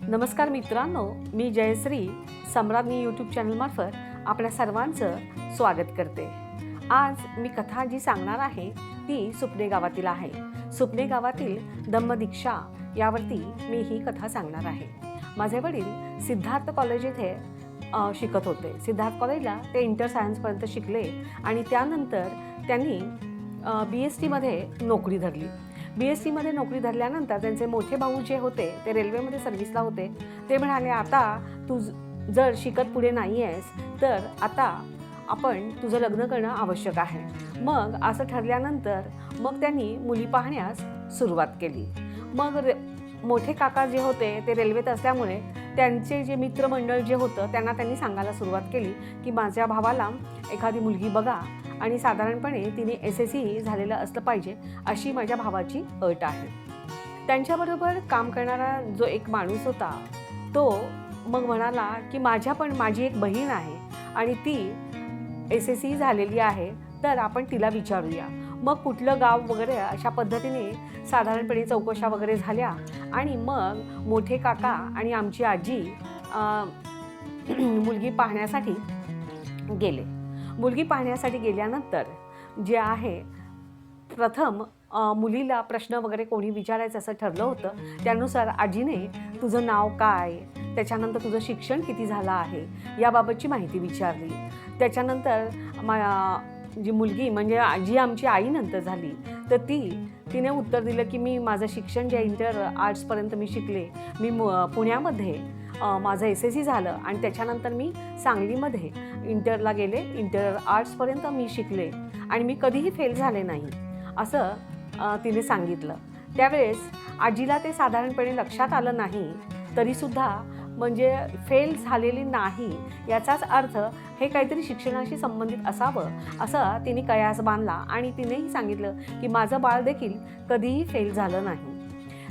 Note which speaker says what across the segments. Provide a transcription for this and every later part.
Speaker 1: नमस्कार मित्रांनो, मी जयश्री सम्राज्ञी यूट्यूब चॅनलमार्फत आपल्या सर्वांचं स्वागत करते। आज मी कथा जी सांगणार आहे ती सुपणे गावातील आहे। सुपणे गावातील धम्मदीक्षा यावरती मी ही कथा सांगणार आहे। माझे वडील सिद्धार्थ कॉलेज येथे शिकत होते। सिद्धार्थ कॉलेजला ते इंटर सायन्सपर्यंत शिकले आणि त्यानंतर त्यांनी BSc मध्ये नोकरी धरली। BSc मध्ये नोकरी धरल्यानंतर त्यांचे मोठे भाऊ जे होते ते रेल्वेमध्ये सर्व्हिसला होते। ते म्हणाले, आता तू जर शिकत पुढे नाही आहेस तर आता आपण तुझं लग्न करणं आवश्यक आहे। मग असं ठरल्यानंतर मग त्यांनी मुली पाहण्यास सुरुवात केली। मग मोठे काका जे होते ते रेल्वेत असल्यामुळे त्यांचे जे मित्रमंडळ जे होतं त्यांना त्यांनी सांगायला सुरुवात केली की माझ्या भावाला एखादी मुलगी बघा आणि साधारणपणे तिने SSC झालेलं असलं पाहिजे अशी माझ्या भावाची अट आहे। त्यांच्याबरोबर काम करणारा जो एक माणूस होता तो मग म्हणाला की माझी एक बहीण आहे आणि ती SSC झालेली आहे, तर आपण तिला विचारूया। मग कुठलं गाव वगैरे अशा पद्धतीने साधारणपणे चौकशा वगैरे झाल्या आणि मग मोठे काका आणि आमची आजी मुलगी पाहण्यासाठी गेले। मुलगी पाहण्यासाठी गेल्यानंतर जे आहे प्रथम मुलीला प्रश्न वगैरे कोणी विचारायचं असं ठरलं होतं। त्यानुसार आजीने तुझं नाव काय, त्याच्यानंतर तुझं शिक्षण किती झालं आहे याबाबतची माहिती विचारली। त्याच्यानंतर जी मुलगी म्हणजे जी आमची आई नंतर झाली तर तिने उत्तर दिलं की माझं शिक्षण जे इंटर आर्ट्सपर्यंत मी शिकले। मी पुण्यामध्ये माझं SSC झालं आणि त्याच्यानंतर मी सांगलीमध्ये इंटरला गेले। इंटर आर्ट्सपर्यंत मी शिकले आणि मी कधीही फेल झाले नाही असं तिने सांगितलं। त्यावेळेस आजीला ते साधारणपणे लक्षात आलं नाही, तरीसुद्धा म्हणजे फेल झालेली नाही याचाच अर्थ हे काहीतरी शिक्षणाशी संबंधित असावं असं तिने कयास बांधला आणि तिनेही सांगितलं की माझं बाळ देखील कधीही फेल झालं नाही।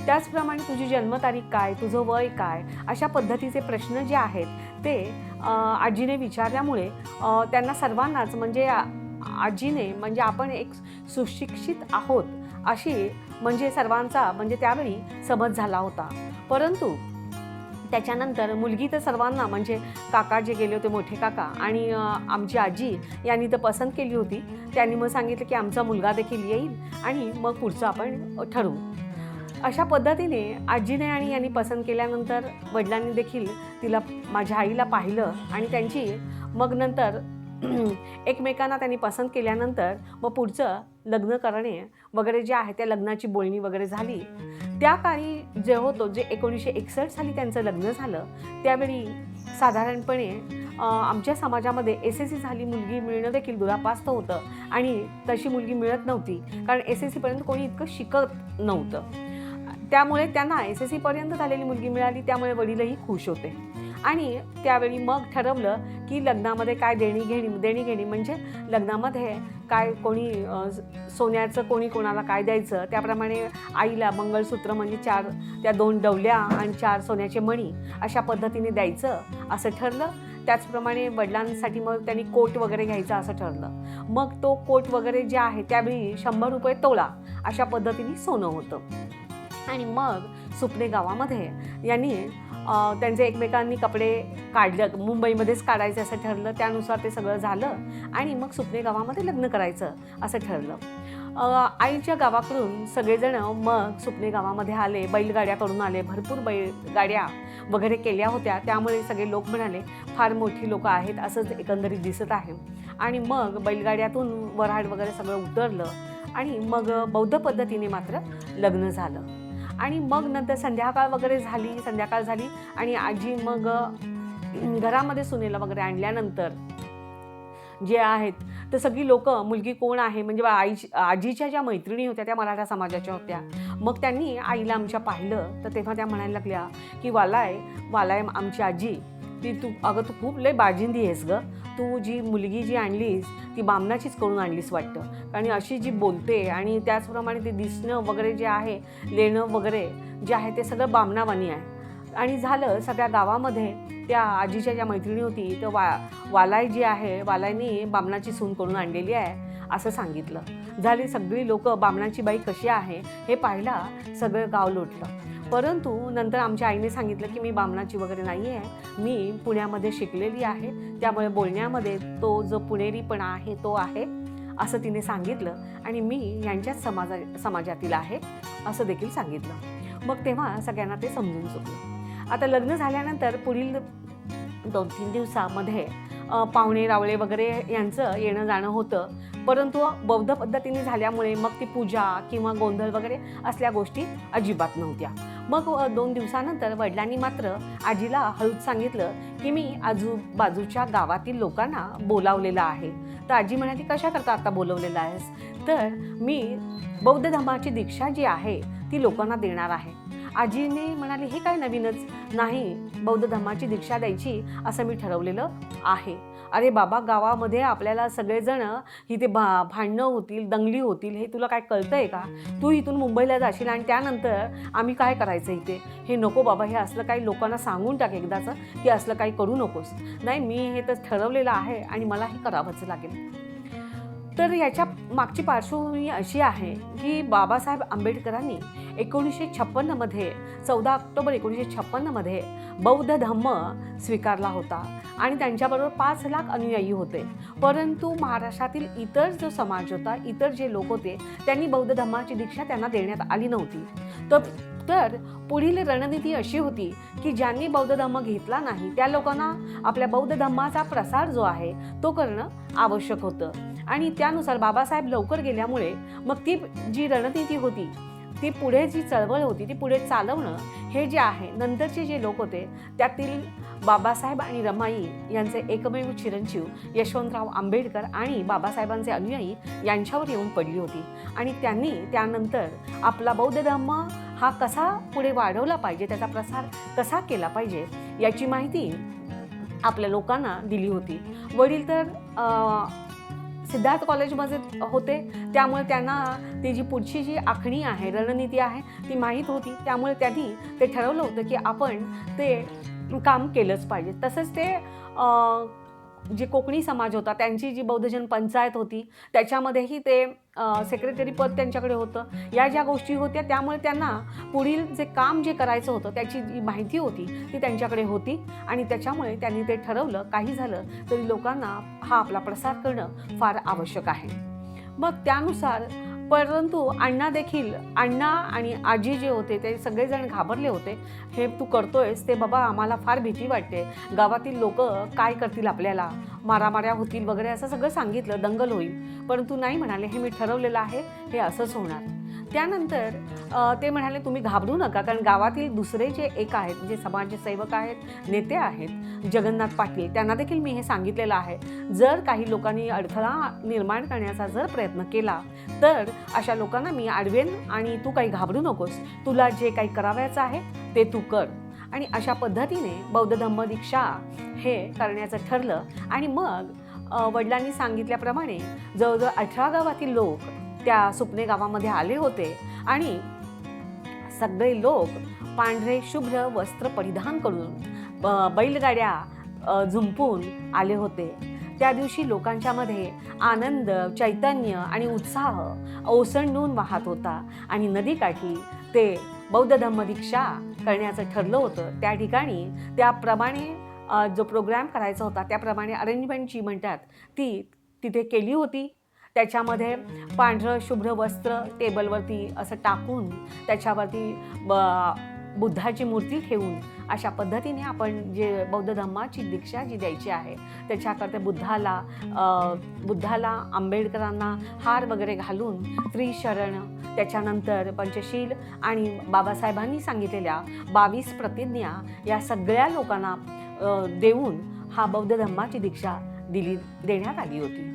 Speaker 1: त्याचप्रमाणे तुझी जन्मतारीख काय, तुझं वय काय, अशा पद्धतीचे प्रश्न जे आहेत ते आजीने विचारल्यामुळे त्यांना सर्वांनाच म्हणजे आजीने म्हणजे आपण एक सुशिक्षित आहोत अशी म्हणजे सर्वांचा म्हणजे त्यावेळी समज झाला होता। परंतु त्याच्यानंतर मुलगी तर सर्वांना म्हणजे काका जे गेले होते मोठे काका आणि आमची आजी यांनी तर पसंत केली होती। त्यांनी मग सांगितलं की आमचा मुलगा देखील येईल आणि मग पुढचं आपण ठरवू। अशा पद्धतीने आजीने आणि यांनी पसंत केल्यानंतर वडिलांनी देखील माझ्या आईला पाहिलं आणि त्यांची मग नंतर एकमेकांना त्यांनी पसंत केल्यानंतर मग पुढचं लग्न करणे वगैरे जे आहे त्या लग्नाची बोलणी वगैरे झाली। त्या काळी जे होतं जे 1961 साली त्यांचं लग्न झालं त्यावेळी साधारणपणे आमच्या समाजामध्ये SSC झाली मुलगी मिळणं देखील दुरापास्त होतं आणि तशी मुलगी मिळत नव्हती, कारण SSCपर्यंत कोणी इतकं शिकत नव्हतं। त्यामुळे त्यांना SSCपर्यंत झालेली मुलगी मिळाली, त्यामुळे वडीलही खुश होते आणि त्यावेळी मग ठरवलं की लग्नामध्ये काय देणी घेणी म्हणजे लग्नामध्ये काय कोणी सोन्याचं कोणी कोणाला काय द्यायचं त्याप्रमाणे आईला मंगळसूत्र म्हणजे 2 डवल्या आणि 4 सोन्याचे मणी अशा पद्धतीने द्यायचं असं ठरलं। त्याचप्रमाणे वडिलांसाठी मग त्यांनी कोट वगैरे घ्यायचा असं ठरलं। मग तो कोट वगैरे जे आहे त्यावेळी 100 रुपये तोळा अशा पद्धतीने सोनं होतं। आणि मग सुपणे गावामध्ये यांनी त्यांचे एकमेकांनी कपडे काढलं, मुंबईमध्येच काढायचं असं ठरलं। त्यानुसार ते सगळं झालं आणि मग सुपणे गावामध्ये लग्न करायचं असं ठरलं। आईच्या गावाकडून सगळेजण मग सुपणे गावामध्ये आले, बैलगाड्या करून आले, भरपूर बैलगाड्या वगैरे केल्या होत्या। त्यामुळे सगळे लोक म्हणाले फार मोठी लोकं आहेत असंच एकंदरीत दिसत आहे। आणि मग बैलगाड्यातून वऱ्हाड वगैरे सगळं उतरलं आणि मग बौद्ध पद्धतीने मात्र लग्न झालं। आणि मग नंतर संध्याकाळ झाली आणि आजी मग घरामध्ये सुनेला वगैरे आणल्यानंतर जे आहेत तर सगळी लोक मुलगी कोण आहे म्हणजे आजीच्या ज्या मैत्रिणी होत्या त्या मराठा समाजाच्या होत्या। मग त्यांनी आईला आमच्या पाहिलं तर तेव्हा त्या म्हणायला लागल्या की वालाय आमची आजी तू खूप लय बाजिंदी आहेस ग, तू जी मुलगी जी आणलीस ती बामणाचीच करून आणलीस वाटतं, कारण अशी जी बोलते आणि त्याचप्रमाणे ते दिसणं वगैरे जे आहे लेणं वगैरे जे आहे ते सगळं बामणावानी आहे। आणि झालं सगळ्या गावामध्ये त्या आजीच्या ज्या मैत्रिणी होती तर वालाय जी आहे वालायनी बामणाची सून करून आणलेली आहे असं सांगितलं। झाली सगळी लोक बामणाची बाई कशी आहे हे पाहायला सगळं गाव लोटलं। परंतु नंतर आमच्या आईने सांगितलं की मी बामणाची वगैरे नाही आहे, मी पुण्यामध्ये शिकलेली आहे, त्यामुळे बोलण्यामध्ये तो जो पुणेरीपणा आहे तो आहे असं तिने सांगितलं आणि मी यांच्याच समाजातील आहे असं देखील सांगितलं. मग तेव्हा सगळ्यांना ते समजून चुकलं. आता लग्न झाल्यानंतर पुढील 2-3 दिवसामध्ये पाहुणे रावळे वगैरे यांचं येणं जाणं होतं, परंतु बौद्ध पद्धतीने झाल्यामुळे मग ती पूजा किंवा गोंधळ वगैरे असल्या गोष्टी अजिबात नव्हत्या. मग 2 दिवसानंतर वडिलांनी मात्र आजीला हळूच सांगितलं की मी आजूबाजूच्या गावातील लोकांना बोलावलेलं आहे. तर आजी म्हणाली, कशा करता आता बोलवलेलं आहेस? तर मी बौद्ध धर्माची दीक्षा जी आहे ती लोकांना देणार आहे. आजीने म्हणाली, हे काय नवीनच? नाही, बौद्ध धर्माची दीक्षा द्यायची असं मी ठरवलेलं आहे. अरे बाबा, गावामध्ये आपल्याला सगळेजण इथे भांडणं होतील, दंगली होतील, हे तुला काय कळतंय का? तू इथून मुंबईला जाशील आणि त्यानंतर आम्ही काय करायचं इथे? हे नको बाबा, हे असलं काही लोकांना सांगून टाक एकदाचं की असलं काही करू नकोस. नाही, मी हे तर ठरवलेलं आहे आणि मला हे करावंच लागेल. तर याच्या मागची पार्श्वभूमी अशी आहे की बाबासाहेब आंबेडकरांनी 1956मध्ये 14 ऑक्टोबर 1956मध्ये बौद्ध धम्म स्वीकारला होता आणि त्यांच्याबरोबर 5 लाख अनुयायी होते. परंतु महाराष्ट्रातील इतर जो समाज होता, इतर जे लोक होते, त्यांनी बौद्ध धम्माची दीक्षा त्यांना देण्यात आली नव्हती. तर पुढील रणनीती अशी होती की ज्यांनी बौद्ध धम्म घेतला नाही त्या लोकांना आपल्या बौद्ध धम्माचा प्रसार जो आहे तो करणं आवश्यक होतं. आणि त्यानुसार बाबासाहेब लवकर गेल्यामुळे मग ती जी रणनीती होती, ती पुढे जी चळवळ होती ती पुढे चालवणं हे जे आहे, नंतरचे जे लोक होते त्यातील बाबासाहेब आणि रमाई यांचे एकमेव चिरंजीव यशवंतराव आंबेडकर आणि बाबासाहेबांचे अनुयायी यांच्यावर येऊन पडली होती. आणि त्यांनी त्यानंतर आपला बौद्ध धम्म हा कसा पुढे वाढवला पाहिजे, त्याचा प्रसार कसा केला पाहिजे याची माहिती आपल्या लोकांना दिली होती. वडील तर सिद्धार्थ कॉलेजमध्ये होते, त्यामुळे त्यांना ती जी पुढची जी आखणी आहे, रणनीती आहे ती माहीत होती. त्यामुळे त्यांनी ते ठरवलं होतं की आपण ते काम केलंच पाहिजे. तसंच ते जे कोकणी समाज होता त्यांची जी बौद्धजन पंचायत होती त्याच्यामध्येही ते सेक्रेटरी पद त्यांच्याकडे होतं. या ज्या गोष्टी होत्या त्यामुळे त्यांना पुढील जे काम जे करायचं होतं त्याची जी माहिती होती ती त्यांच्याकडे होती आणि त्याच्यामुळे त्यांनी ते ठरवलं, काही झालं तरी लोकांना हा आपला प्रसार करणं फार आवश्यक आहे. मग त्यानुसार परंतु अण्णा आणि आजी जे होते ते सगळेजण घाबरले होते. हे तू करतोयस ते बाबा आम्हाला फार भीती वाटते, गावातील लोक काय करतील, आपल्याला मारामाऱ्या होतील वगैरे असं सगळं सांगितलं, दंगल होईल. परंतु नाही म्हणाले, हे मी ठरवलेलं आहे, हे असंच होणार. त्यानंतर ते म्हणाले तुम्ही घाबरू नका, कारण गावातील दुसरे जे एक आहेत, जे समाजसेवक आहेत, नेते आहेत, जगन्नाथ पाटील, त्यांना देखील मी हे सांगितलेलं आहे, जर काही लोकांनी अडथळा निर्माण करण्याचा जर प्रयत्न केला तर अशा लोकांना मी अडवेन आणि तू काही घाबरू नकोस, तुला जे काही करावयाचं आहे ते तू कर. आणि अशा पद्धतीने बौद्ध धम्म दीक्षा हे करण्याचं ठरलं. आणि मग वडिलांनी सांगितल्याप्रमाणे जवळजवळ 18 गावातील लोक त्या सुपणे गावामध्ये आले होते आणि सगळे लोक पांढरे शुभ्र वस्त्र परिधान करून बैलगाड्या झुंपून आले होते. त्या दिवशी लोकांच्यामध्ये आनंद, चैतन्य आणि उत्साह ओसंडून वाहत होता आणि नदीकाठी ते बौद्ध धम्म दीक्षा करण्याचं ठरलं होतं. त्या ठिकाणी त्याप्रमाणे जो प्रोग्राम करायचा होता त्याप्रमाणे अरेंजमेंट जी म्हणतात ती तिथे केली होती. त्याच्यामध्ये पांढरं शुभ्र वस्त्र टेबलवरती असं टाकून त्याच्यावरती बुद्धाची मूर्ती ठेवून अशा पद्धतीने आपण जे बौद्ध धम्माची दीक्षा जी द्यायची आहे त्याच्याकरता बुद्धाला आंबेडकरांना हार वगैरे घालून त्रिशरण, त्याच्यानंतर पंचशील आणि बाबासाहेबांनी सांगितलेल्या 22 प्रतिज्ञा या सगळ्या लोकांना देऊन हा बौद्ध धम्माची दीक्षा देण्यात आली होती.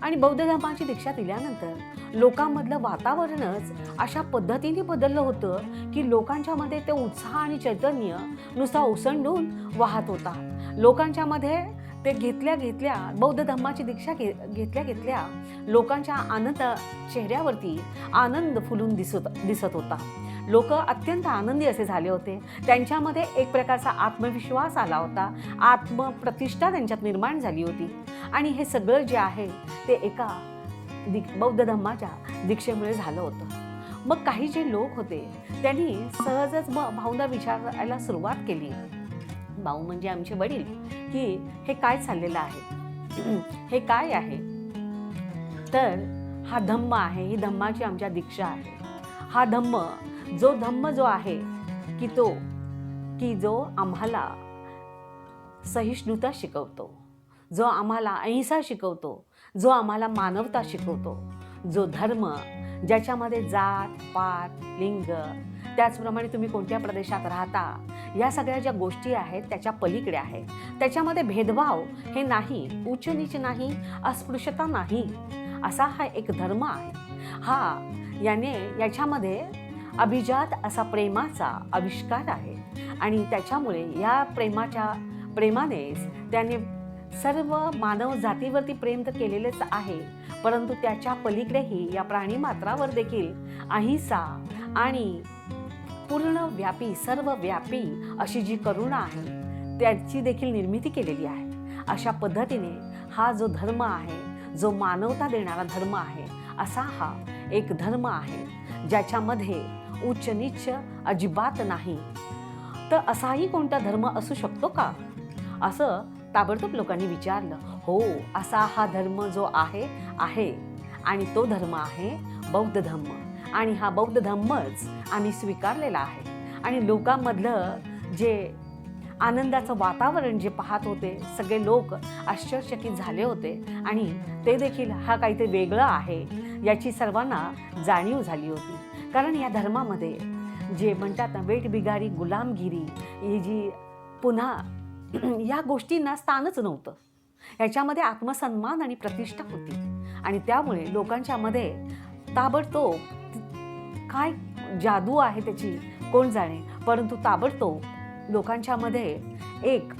Speaker 1: आणि बौद्ध धर्माची दीक्षा दिल्यानंतर लोकांमधलं वातावरणच अशा पद्धतीने बदललं होतं की लोकांच्यामध्ये ते उत्साह आणि चैतन्य नुसता ओसंडून वाहत होता. लोकांच्यामध्ये ते घेतल्या बौद्ध धर्माची दीक्षा घेतल्या लोकांच्या चेहऱ्यावरती आनंद फुलून दिसत होता. लोक अत्यंत आनंदी असे झाले होते. त्यांच्यामध्ये एक प्रकारचा आत्मविश्वास आला होता, आत्मप्रतिष्ठा त्यांच्यात निर्माण झाली होती. आणि हे सगळं जे आहे ते एका बौद्ध धम्माच्या दीक्षेमुळे झालं होतं. मग काही जे लोक होते त्यांनी सहजच मग भाऊंना विचारायला सुरुवात केली, भाऊ म्हणजे आमचे वडील, की हे काय चाललेलं आहे, हे काय आहे. तर हा धम्म आहे, ही धम्माची आमच्या दीक्षा आहे. हा धम्म जो आहे की जो आम्हाला सहिष्णुता शिकवतो, जो आम्हाला अहिंसा शिकवतो, जो आम्हाला मानवता शिकवतो, जो धर्म ज्याच्यामध्ये जात पात लिंग, त्याचप्रमाणे तुम्ही कोणत्या प्रदेशात राहता, या सगळ्या ज्या गोष्टी आहेत त्याच्या पलीकडे आहे. त्याच्यामध्ये भेदभाव हे नाही, उच्च नीच नाही, अस्पृश्यता नाही, असा हा एक धर्म आहे. याच्यामध्ये अभिजात असा प्रेमाचा आविष्कार आहे आणि त्याच्यामुळे या प्रेमानेच त्याने सर्व मानव जातीवरती प्रेम तर केलेलेच आहे, परंतु त्याच्या पलीकडेही या प्राणीमात्रावर देखील अहिंसा आणि पूर्णव्यापी सर्वव्यापी अशी जी करुणा आहे त्याची देखील निर्मिती केलेली आहे. अशा पद्धतीने हा जो धर्म आहे, जो मानवता देणारा धर्म आहे, असा हा एक धर्म आहे ज्याच्यामध्ये उच्च नीच अजिबात नाही. तर असाही कोणता धर्म असू शकतो का, असं ताबडतोब लोकांनी विचारलं. हो, असा हा धर्म जो आहे आणि तो धर्म आहे बौद्ध धर्म. आणि हा बौद्ध धर्मच आम्ही स्वीकारलेला आहे. आणि लोकांमधलं जे आनंदाचं वातावरण जे पाहत होते, सगळे लोक आश्चर्यचकित झाले होते आणि ते देखील हा काहीतरी वेगळं आहे याची सर्वांना जाणीव झाली होती. कारण या धर्मामध्ये जे म्हणतात ना, वेठबिगारी गुलामगिरी, ही जी पुन्हा या गोष्टींना स्थानच नव्हतं. याच्यामध्ये आत्मसन्मान आणि प्रतिष्ठा होती आणि त्यामुळे लोकांच्या मध्ये ताबडतोब काय जादू आहे त्याची कोण जाणे, परंतु ताबडतोब लोकांच्या मध्ये एक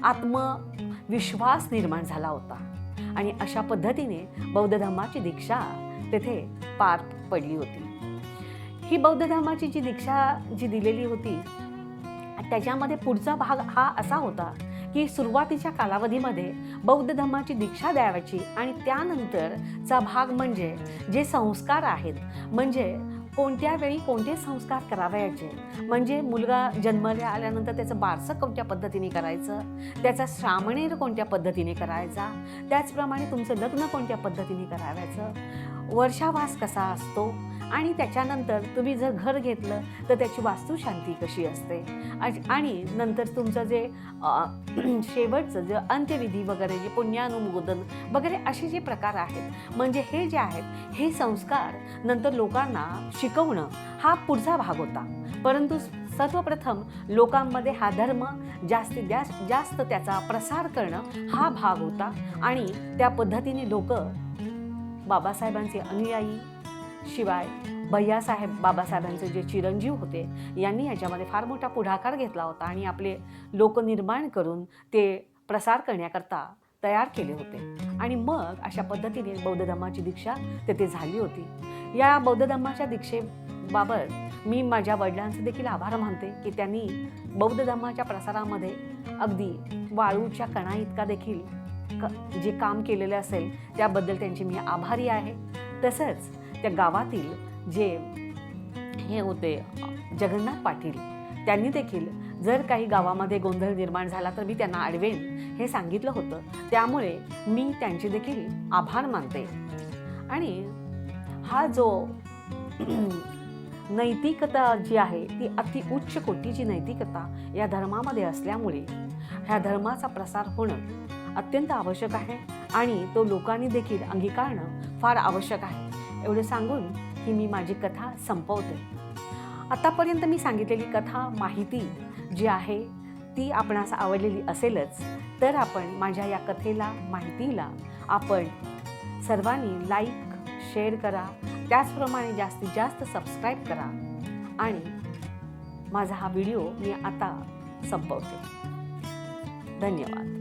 Speaker 1: आत्मविश्वास निर्माण झाला होता आणि अशा पद्धतीने बौद्ध धर्माची दीक्षा तेथे पार पडली होती. ही बौद्ध धर्माची जी दीक्षा जी दिलेली होती त्याच्यामध्ये पुढचा भाग हा असा होता की सुरुवातीच्या कालावधीमध्ये बौद्ध धर्माची दीक्षा द्यावायची आणि त्यानंतरचा भाग म्हणजे जे संस्कार आहेत, म्हणजे कोणत्या वेळी कोणते संस्कार करावयाचे, म्हणजे मुलगा जन्माला आल्यानंतर त्याचं बारसं कोणत्या पद्धतीने करायचं, त्याचा श्रामणेर कोणत्या पद्धतीने करायचा, त्याचप्रमाणे तुमचं लग्न कोणत्या पद्धतीने करावायचं, वर्षावास कसा असतो आणि त्याच्यानंतर तुम्ही जर घर घेतलं तर त्याची वास्तुशांती कशी असते आणि नंतर तुमचं जे शेवटचं जे अंत्यविधी वगैरे, जे पुण्यानुमोदन वगैरे असे जे प्रकार आहेत, म्हणजे हे जे आहेत हे संस्कार नंतर लोकांना शिकवणं हा पुढचा भाग होता. परंतु सर्वप्रथम लोकांमध्ये हा धर्म जास्तीत जास्त त्याचा प्रसार करणं हा भाग होता आणि त्या पद्धतीने लोक बाबासाहेबांचे अनुयायी, शिवाय भैयासाहेब बाबासाहेबांचे जे चिरंजीव होते यांनी याच्यामध्ये फार मोठा पुढाकार घेतला होता आणि आपले लोक निर्माण करून ते प्रसार करण्याकरता तयार केले होते. आणि मग अशा पद्धतीने बौद्ध धर्माची दीक्षा तेथे झाली होती. या बौद्ध धर्माच्या दीक्षेबाबत मी माझ्या वडिलांचे देखील आभार मानते की त्यांनी बौद्ध धर्माच्या प्रसारामध्ये अगदी वाळूच्या कणा इतका देखील जे काम केलेलं असेल त्याबद्दल त्यांची मी आभारी आहे. तसंच त्या गावातील जे हे होते जगन्नाथ पाटील, त्यांनी देखील जर काही गावामध्ये गोंधळ निर्माण झाला तर मी त्यांना अडवेन हे सांगितलं होतं. त्यामुळे मी त्यांचे देखील आभार मानते. आणि हा जो नैतिकता जी आहे ती अति उच्च कोटीची नैतिकता या धर्मामध्ये असल्यामुळे ह्या धर्माचा प्रसार होणं अत्यंत आवश्यक आहे आणि तो लोकांनी देखील अंगीकारणं फार आवश्यक आहे. एवढं सांगून ही मी माझी कथा संपवते. आतापर्यंत मी सांगितलेली कथा माहिती जी आहे ती आपणास आवडलेली असेलच, तर आपण माझ्या या कथेला माहितीला आपण सर्वांनी लाईक शेअर करा, त्याचप्रमाणे जास्तीत जास्त सबस्क्राईब करा आणि माझा हा व्हिडिओ मी आता संपवते. धन्यवाद.